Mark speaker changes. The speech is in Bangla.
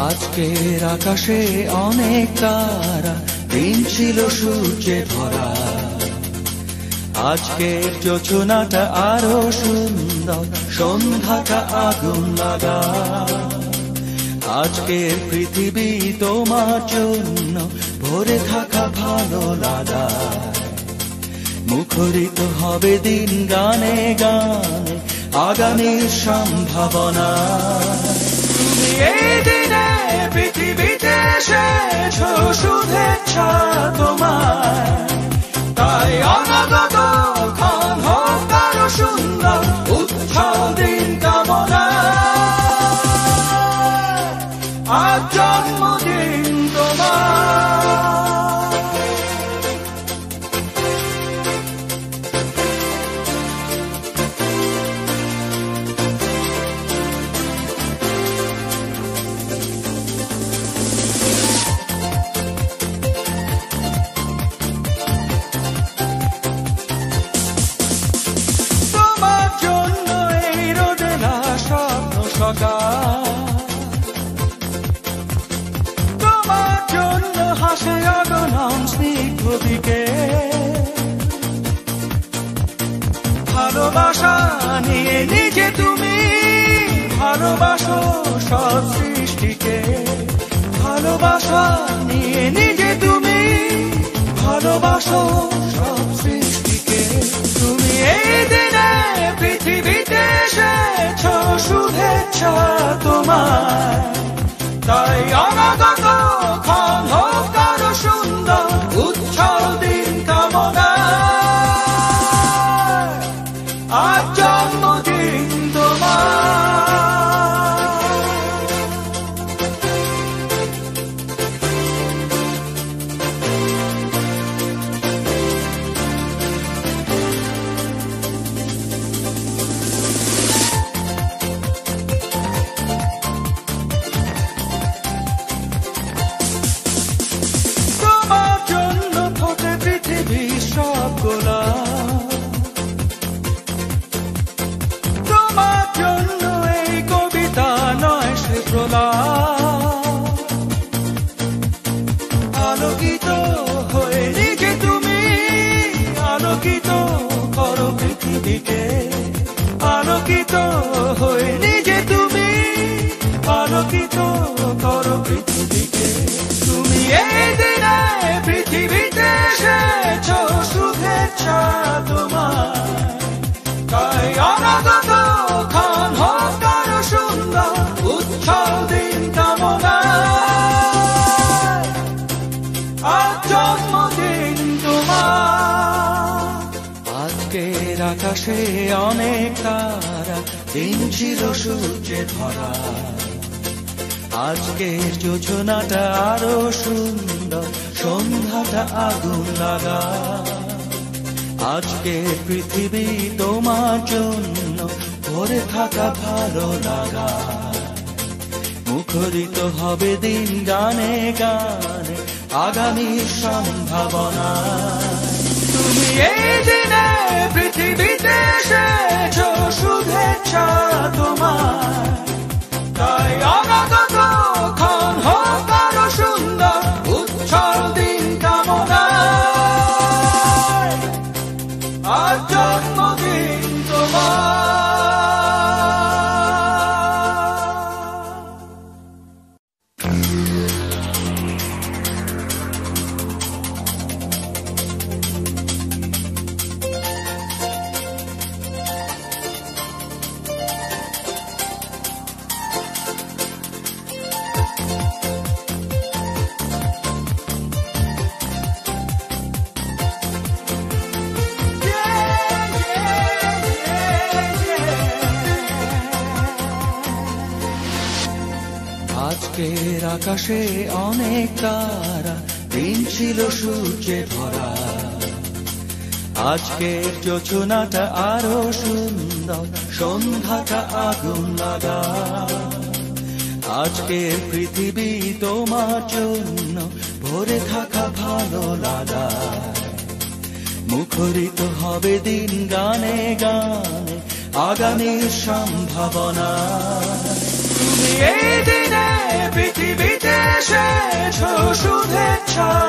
Speaker 1: আজকের আকাশে অনেক তারা, দিন ছিল সূর্যে ভরা। আজকের যোজনাটা আরো সুন্দর, সন্ধ্যাটা আগুন লাগা। আজকের পৃথিবী তোমার জন্য ভরে থাকা ভালো লাগা। মুখরিত হবে দিন গানে গানে, আগামীর সম্ভাবনা। তুমি এই দিনে পৃথিবীতে এসেছো, শুভেচ্ছা তোমার। তাই অনাগত ক্ষণ হোক আরো সুন্দর, উৎসব দিন কামনা। আজ জন্মদিন তোমার। তোমার জন্য হাসে অগণন স্নিগ্ধ দিকে। ভালোবাসা নিয়ে নিজে তুমি ভালোবাসো সব সৃষ্টিকে। ভালোবাসা নিয়ে নিজে তুমি ভালোবাসো সব সৃষ্টিকে। তুমি এই দিনে পৃথিবীতে এসেছো, শুভেচ্ছা তোমার। তাই অনাগত ক্ষণ হোক আরো সুন্দর, উৎসব দিন কামনা। আজ জন্মদিন তোমার। তোমার জন্য এই কবিতা নয় সে প্রলাপ। আলোকিত হয়ে নিজে তুমি আলোকিত করো পৃথিবীকে। আলোকিত হয়ে নিজে তুমি আলোকিত করো পৃথিবীকে। তুমি এই দিনে পৃথিবীতে এসেছো, শুভেচ্ছা তোমার। তাই অনাগত ক্ষণ হোক আরো সুন্দর, উৎসব দিন কামনা। আজ জন্মদিন তোমার। আজকের আকাশে অনেক তারা, দিন ছিল সূর্যে ধরা। আজকের যোজনাটা আরো সুন্দর, সন্ধ্যাটা আগুন লাগা। আজকে পৃথিবী তোমার জন্য ভরে থাকা ভালো লাগা। মুখরিত হবে দিন গানে গানে, আগামীর সম্ভাবনা। তুমি এই দিনে পৃথিবীতে এসেছো, শুভেচ্ছা তোমার। তাই অনাগত ক্ষণ হোক আরো সুন্দর, উৎসব দিন কামনা। আজ জন্মদিন তোমার। আকাশে অনেক তারা, দিন ছিল সূর্যে ভরা। আজকের যোজনাটা আরো সুন্দর, সন্ধ্যাটা আগুন লাগা। আজকের পৃথিবী তোমার জন্য ভরে থাকা ভালো লাগা। মুখরিত হবে দিন গানে গানে, আগামীর সম্ভাবনা। তুমি এই দিনে পৃথিবীতে এসেছো শুভেচ্ছা